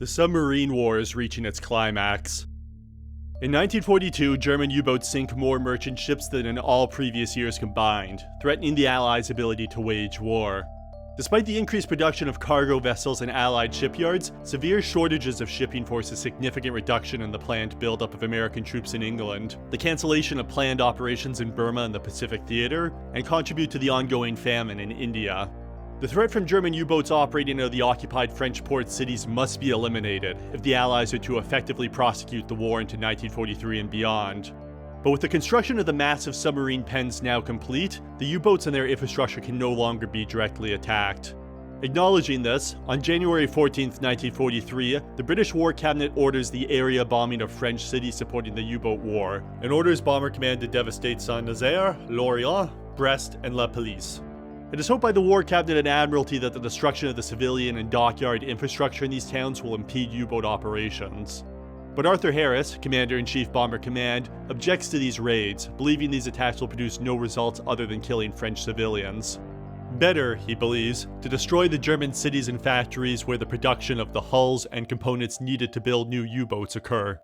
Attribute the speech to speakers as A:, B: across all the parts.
A: The submarine war is reaching its climax. In 1942, German U-boats sink more merchant ships than in all previous years combined, threatening the Allies' ability to wage war. Despite the increased production of cargo vessels in Allied shipyards, severe shortages of shipping force a significant reduction in the planned buildup of American troops in England, the cancellation of planned operations in Burma and the Pacific Theater, and contribute to the ongoing famine in India. The threat from German U-boats operating out of the occupied French port cities must be eliminated if the Allies are to effectively prosecute the war into 1943 and beyond. But with the construction of the massive submarine pens now complete, the U-boats and their infrastructure can no longer be directly attacked. Acknowledging this, on January 14, 1943, the British War Cabinet orders the area bombing of French cities supporting the U-boat war, and orders Bomber Command to devastate Saint-Nazaire, Lorient, Brest, and La Pallice. It is hoped by the War Cabinet and Admiralty that the destruction of the civilian and dockyard infrastructure in these towns will impede U-boat operations. But Arthur Harris, Commander-in-Chief Bomber Command, objects to these raids, believing these attacks will produce no results other than killing French civilians. Better, he believes, to destroy the German cities and factories where the production of the hulls and components needed to build new U-boats occur.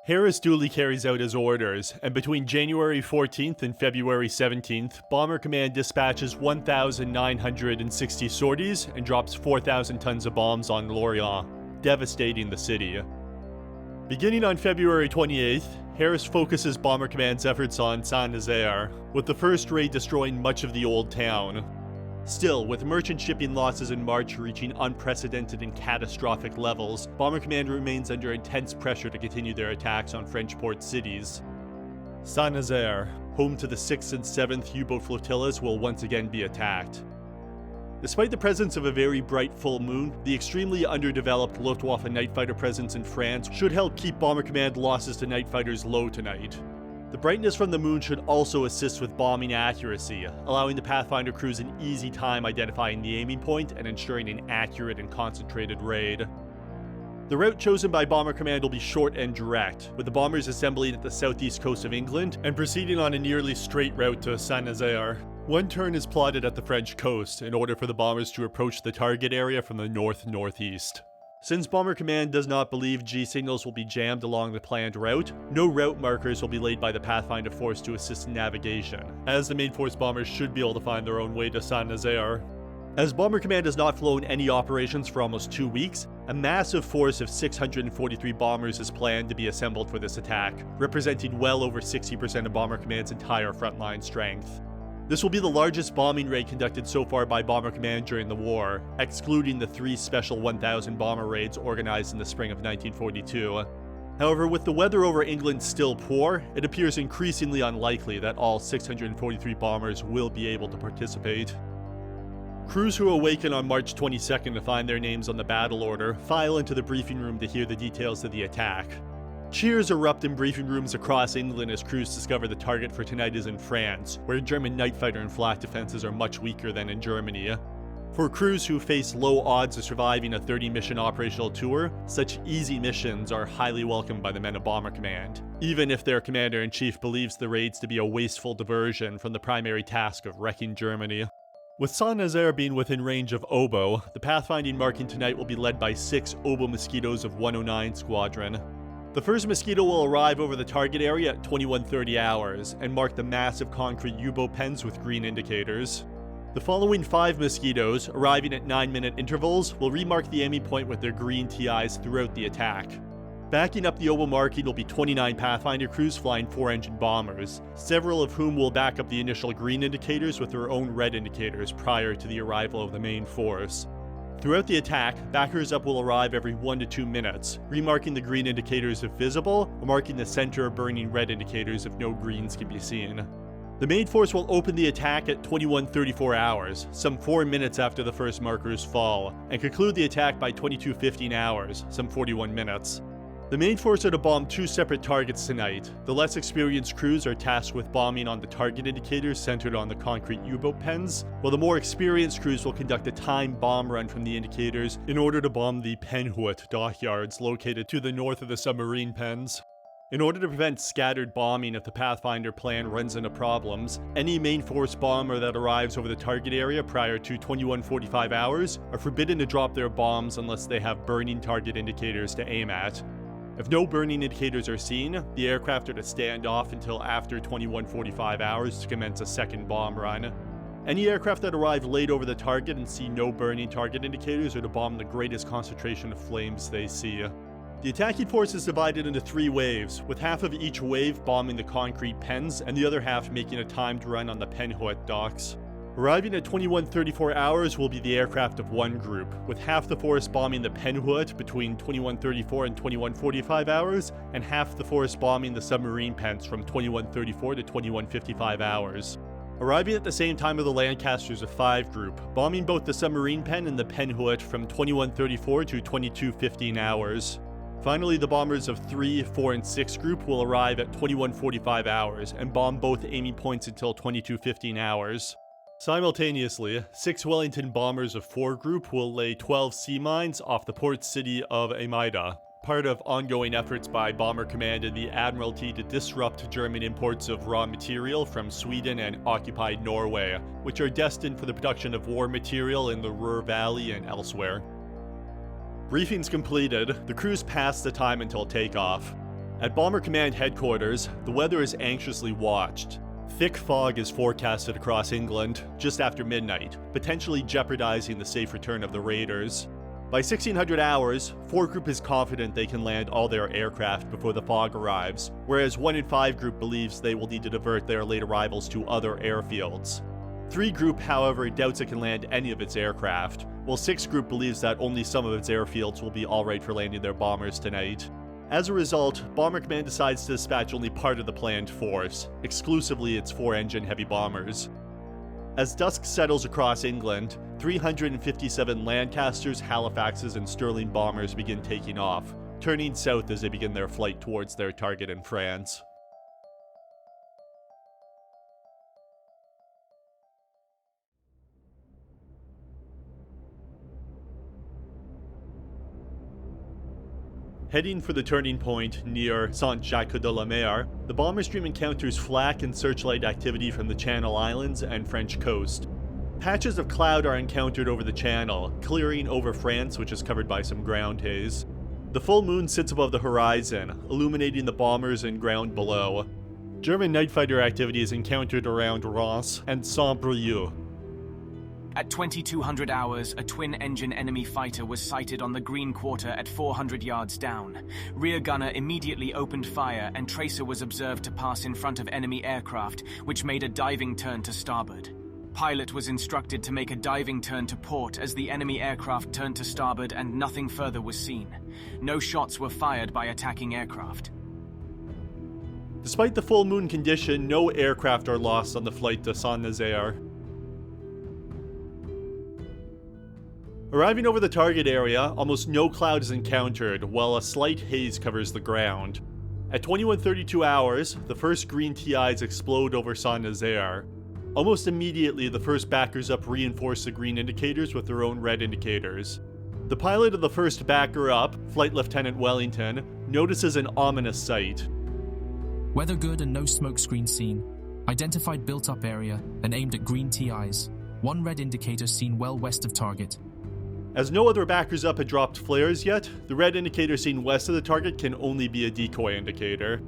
A: Harris duly carries out his orders, and between January 14th and February 17th, Bomber Command dispatches 1,960 sorties and drops 4,000 tons of bombs on Lorient, devastating the city. Beginning on February 28th, Harris focuses Bomber Command's efforts on Saint-Nazaire, with the first raid destroying much of the old town. Still, with merchant shipping losses in March reaching unprecedented and catastrophic levels, Bomber Command remains under intense pressure to continue their attacks on French port cities. Saint-Nazaire, home to the 6th and 7th U-boat flotillas, will once again be attacked. Despite the presence of a very bright full moon, the extremely underdeveloped Luftwaffe night fighter presence in France should help keep Bomber Command losses to night fighters low tonight. The brightness from the moon should also assist with bombing accuracy, allowing the Pathfinder crews an easy time identifying the aiming point and ensuring an accurate and concentrated raid. The route chosen by Bomber Command will be short and direct, with the bombers assembling at the southeast coast of England and proceeding on a nearly straight route to Saint-Nazaire. One turn is plotted at the French coast in order for the bombers to approach the target area from the north-northeast. Since Bomber Command does not believe G-signals will be jammed along the planned route, no route markers will be laid by the Pathfinder force to assist in navigation, as the main force bombers should be able to find their own way to Saint-Nazaire. As Bomber Command has not flown any operations for almost 2 weeks, a massive force of 643 bombers is planned to be assembled for this attack, representing well over 60% of Bomber Command's entire frontline strength. This will be the largest bombing raid conducted so far by Bomber Command during the war, excluding the 3 special 1,000 bomber raids organized in the spring of 1942. However, with the weather over England still poor, it appears increasingly unlikely that all 643 bombers will be able to participate. Crews who awaken on March 22nd to find their names on the battle order file into the briefing room to hear the details of the attack. Cheers erupt in briefing rooms across England as crews discover the target for tonight is in France, where German night fighter and flak defenses are much weaker than in Germany. For crews who face low odds of surviving a 30-mission operational tour, such easy missions are highly welcomed by the men of Bomber Command, even if their commander-in-chief believes the raids to be a wasteful diversion from the primary task of wrecking Germany. With Saint-Nazaire being within range of Obo, the pathfinding marking tonight will be led by 6 Obo Mosquitoes of 109 Squadron. The first Mosquito will arrive over the target area at 21:30 hours and mark the massive concrete U-boat pens with green indicators. The following 5 Mosquitoes, arriving at 9-minute intervals, will remark the aiming point with their green TIs throughout the attack. Backing up the Obo marking will be 29 Pathfinder crews flying 4-engine bombers, several of whom will back up the initial green indicators with their own red indicators prior to the arrival of the main force. Throughout the attack, backers up will arrive every 1 to 2 minutes, remarking the green indicators if visible, or marking the center of burning red indicators if no greens can be seen. The main force will open the attack at 21:34 hours, some 4 minutes after the first markers fall, and conclude the attack by 22:15 hours, some 41 minutes. The main force are to bomb 2 separate targets tonight. The less experienced crews are tasked with bombing on the target indicators centered on the concrete U-boat pens, while the more experienced crews will conduct a timed bomb run from the indicators in order to bomb the Penhuet dockyards located to the north of the submarine pens. In order to prevent scattered bombing if the Pathfinder plan runs into problems, any main force bomber that arrives over the target area prior to 2145 hours are forbidden to drop their bombs unless they have burning target indicators to aim at. If no burning indicators are seen, the aircraft are to stand off until after 2145 hours to commence a second bomb run. Any aircraft that arrive late over the target and see no burning target indicators are to bomb the greatest concentration of flames they see. The attacking force is divided into 3 waves, with half of each wave bombing the concrete pens and the other half making a timed run on the Penhut docks. Arriving at 2134 hours will be the aircraft of one group, with half the force bombing the Penhut between 2134 and 2145 hours, and half the force bombing the submarine pens from 2134 to 2155 hours. Arriving at the same time of the Lancasters of 5 group, bombing both the submarine pen and the Penhut from 2134 to 2215 hours. Finally, the bombers of 3, 4, and 6 group will arrive at 2145 hours and bomb both aiming points until 2215 hours. Simultaneously, 6 Wellington bombers of 4 group will lay 12 sea mines off the port city of Amida, part of ongoing efforts by Bomber Command and the Admiralty to disrupt German imports of raw material from Sweden and occupied Norway, which are destined for the production of war material in the Ruhr Valley and elsewhere. Briefings completed, the crews passed the time until takeoff. At Bomber Command headquarters, the weather is anxiously watched. Thick fog is forecasted across England just after midnight, potentially jeopardizing the safe return of the raiders. By 1600 hours, 4 group is confident they can land all their aircraft before the fog arrives, whereas 1 and 5 group believes they will need to divert their late arrivals to other airfields. 3 group, however, doubts it can land any of its aircraft, while 6 group believes that only some of its airfields will be alright for landing their bombers tonight. As a result, Bomber Command decides to dispatch only part of the planned force, exclusively its 4-engine heavy bombers. As dusk settles across England, 357 Lancasters, Halifaxes, and Stirling bombers begin taking off, turning south as they begin their flight towards their target in France. Heading for the turning point near Saint-Jacques-de-la-Mer, the bomber stream encounters flak and searchlight activity from the Channel Islands and French coast. Patches of cloud are encountered over the channel, clearing over France, which is covered by some ground haze. The full moon sits above the horizon, illuminating the bombers and ground below. German night fighter activity is encountered around Reims and Saint-Brieuc.
B: At 2200 hours, a twin-engine enemy fighter was sighted on the Green Quarter at 400 yards down. Rear gunner immediately opened fire and tracer was observed to pass in front of enemy aircraft, which made a diving turn to starboard. Pilot was instructed to make a diving turn to port as the enemy aircraft turned to starboard and nothing further was seen. No shots were fired by attacking aircraft.
A: Despite the full moon condition, no aircraft are lost on the flight to Saint-Nazaire. Arriving over the target area, almost no cloud is encountered, while a slight haze covers the ground. At 2132 hours, the first green TIs explode over Saint-Nazaire. Almost immediately, the first backers up reinforce the green indicators with their own red indicators. The pilot of the first backer up, Flight Lieutenant Wellington, notices an ominous sight.
C: Weather good and no smoke screen seen. Identified built-up area and aimed at green TIs. One red indicator seen well west of target.
A: As no other backers up had dropped flares yet, the red indicator seen west of the target can only be a decoy indicator.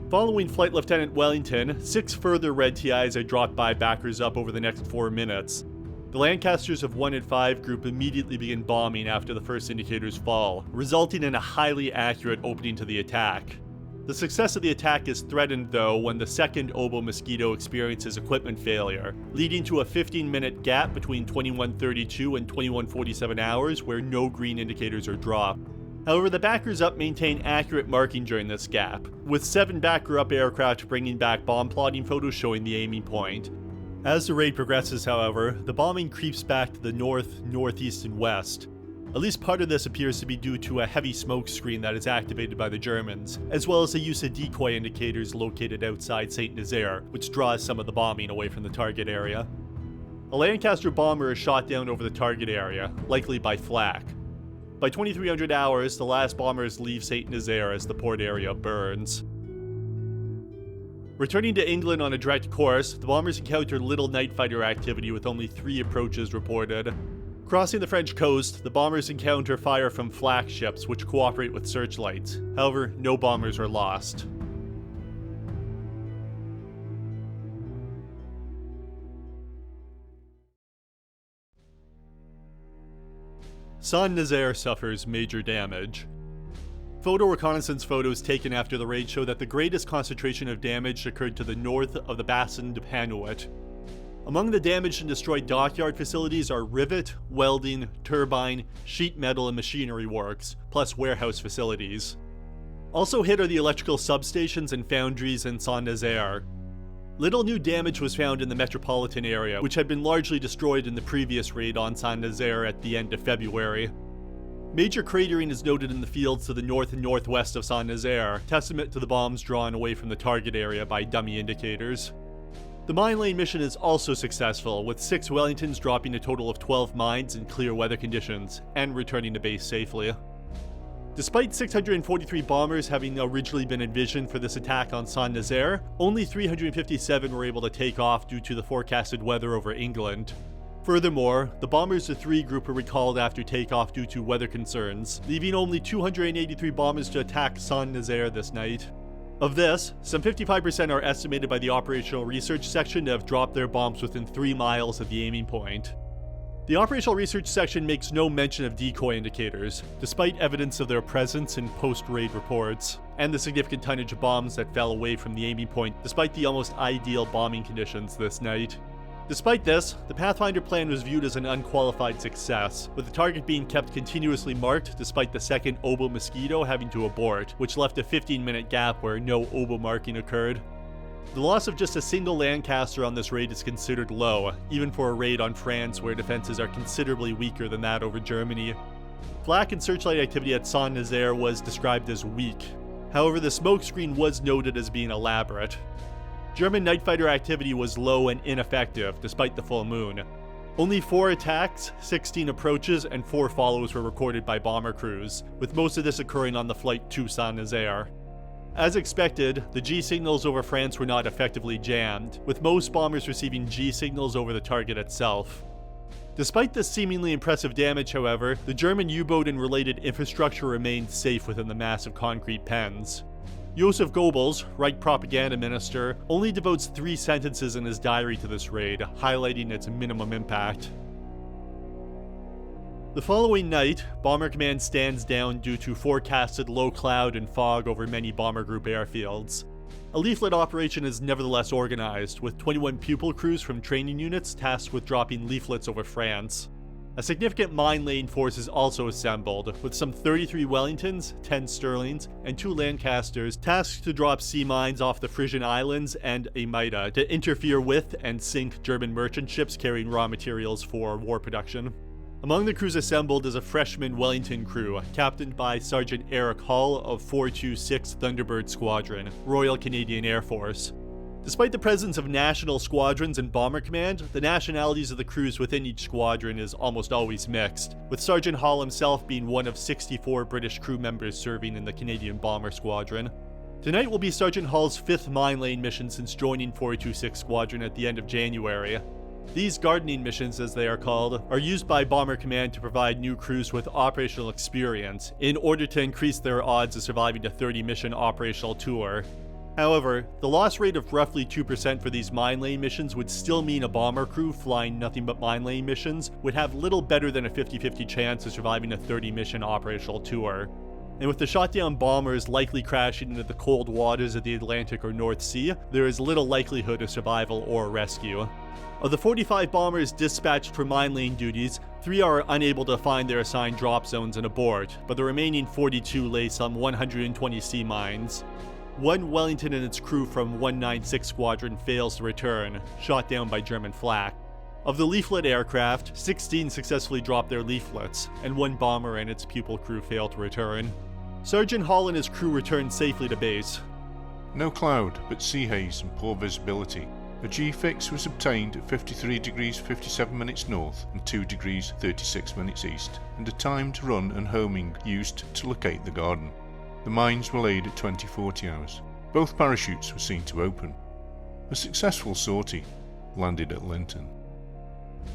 A: Following Flight Lieutenant Wellington, 6 further red TIs are dropped by backers up over the next 4 minutes. The Lancasters of 1 and 5 group immediately begin bombing after the first indicators fall, resulting in a highly accurate opening to the attack. The success of the attack is threatened though when the second Obo Mosquito experiences equipment failure, leading to a 15-minute gap between 2132 and 2147 hours where no green indicators are dropped. However, the backers up maintain accurate marking during this gap, with 7 backer up aircraft bringing back bomb plotting photos showing the aiming point. As the raid progresses, however, the bombing creeps back to the north, northeast, and west. At least part of this appears to be due to a heavy smoke screen that is activated by the Germans, as well as the use of decoy indicators located outside Saint-Nazaire, which draws some of the bombing away from the target area. A Lancaster bomber is shot down over the target area, likely by flak. By 2300 hours, the last bombers leave Saint-Nazaire as the port area burns. Returning to England on a direct course, the bombers encountered little night fighter activity with only 3 approaches reported. Crossing the French coast, the bombers encounter fire from flak ships which cooperate with searchlights. However, no bombers were lost. Saint-Nazaire suffers major damage. Photo reconnaissance photos taken after the raid show that the greatest concentration of damage occurred to the north of the Bassin de Panouet. Among the damaged and destroyed dockyard facilities are rivet, welding, turbine, sheet metal and machinery works, plus warehouse facilities. Also hit are the electrical substations and foundries in Saint-Nazaire. Little new damage was found in the metropolitan area, which had been largely destroyed in the previous raid on Saint-Nazaire at the end of February. Major cratering is noted in the fields to the north and northwest of Saint-Nazaire, testament to the bombs drawn away from the target area by dummy indicators. The Minelaying mission is also successful, with 6 Wellingtons dropping a total of 12 mines in clear weather conditions, and returning to base safely. Despite 643 bombers having originally been envisioned for this attack on Saint-Nazaire, only 357 were able to take off due to the forecasted weather over England. Furthermore, the bombers of 3 group were recalled after takeoff due to weather concerns, leaving only 283 bombers to attack Saint-Nazaire this night. Of this, some 55% are estimated by the Operational Research Section to have dropped their bombs within 3 miles of the aiming point. The Operational Research Section makes no mention of decoy indicators, despite evidence of their presence in post-raid reports, and the significant tonnage of bombs that fell away from the aiming point despite the almost ideal bombing conditions this night. Despite this, the Pathfinder plan was viewed as an unqualified success, with the target being kept continuously marked despite the second oboe mosquito having to abort, which left a 15-minute gap where no oboe marking occurred. The loss of just a single Lancaster on this raid is considered low, even for a raid on France where defenses are considerably weaker than that over Germany. Flak and searchlight activity at Saint-Nazaire was described as weak. However, the smokescreen was noted as being elaborate. German night fighter activity was low and ineffective, despite the full moon. Only 4 attacks, 16 approaches, and 4 follows were recorded by bomber crews, with most of this occurring on the flight to Saint-Nazaire. As expected, the G signals over France were not effectively jammed, with most bombers receiving G signals over the target itself. Despite this seemingly impressive damage, however, the German U-boat and related infrastructure remained safe within the massive concrete pens. Josef Goebbels, Reich propaganda minister, only devotes 3 sentences in his diary to this raid, highlighting its minimum impact. The following night, Bomber Command stands down due to forecasted low cloud and fog over many Bomber Group airfields. A leaflet operation is nevertheless organized, with 21 pupil crews from training units tasked with dropping leaflets over France. A significant mine-laying force is also assembled, with some 33 Wellingtons, 10 Stirlings, and 2 Lancasters tasked to drop sea mines off the Frisian Islands and Amida to interfere with and sink German merchant ships carrying raw materials for war production. Among the crews assembled is a freshman Wellington crew, captained by Sergeant Eric Hall of 426 Thunderbird Squadron, Royal Canadian Air Force. Despite the presence of national squadrons in Bomber Command, the nationalities of the crews within each squadron is almost always mixed, with Sergeant Hall himself being one of 64 British crew members serving in the Canadian Bomber Squadron. Tonight will be Sergeant Hall's 5th mine-laying mission since joining 426 Squadron at the end of January. These gardening missions, as they are called, are used by Bomber Command to provide new crews with operational experience in order to increase their odds of surviving a 30-mission operational tour. However, the loss rate of roughly 2% for these mine-laying missions would still mean a bomber crew flying nothing but mine-laying missions would have little better than a 50-50 chance of surviving a 30-mission operational tour. And with the shot-down bombers likely crashing into the cold waters of the Atlantic or North Sea, there is little likelihood of survival or rescue. Of the 45 bombers dispatched for mine-laying duties, 3 are unable to find their assigned drop zones and abort, but the remaining 42 lay some 120 sea mines. 1 Wellington and its crew from 196 Squadron fails to return, shot down by German flak. Of the leaflet aircraft, 16 successfully dropped their leaflets, and 1 bomber and its pupil crew failed to return. Sergeant Hall and his crew returned safely to base.
D: No cloud, but sea haze and poor visibility. A G-fix was obtained at 53 degrees 57 minutes north and 2 degrees 36 minutes east, and a timed run and homing used to locate the garden. The mines were laid at 20:40 hours. Both parachutes were seen to open. A successful sortie landed at Linton.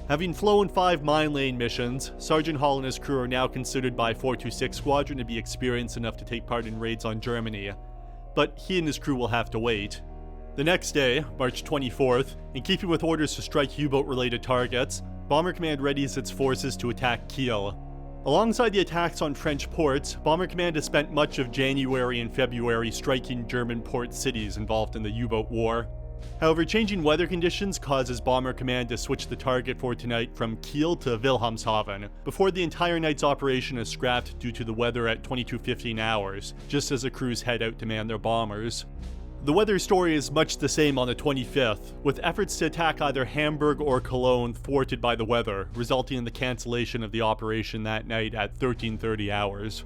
A: Having flown 5 Minelaying missions, Sergeant Hall and his crew are now considered by 426 Squadron to be experienced enough to take part in raids on Germany, but he and his crew will have to wait. The next day, March 24th, in keeping with orders to strike U-boat related targets, Bomber Command readies its forces to attack Kiel. Alongside the attacks on French ports, Bomber Command has spent much of January and February striking German port cities involved in the U-boat war. However, changing weather conditions causes Bomber Command to switch the target for tonight from Kiel to Wilhelmshaven, before the entire night's operation is scrapped due to the weather at 22:15 hours, just as the crews head out to man their bombers. The weather story is much the same on the 25th, with efforts to attack either Hamburg or Cologne thwarted by the weather, resulting in the cancellation of the operation that night at 13:30 hours.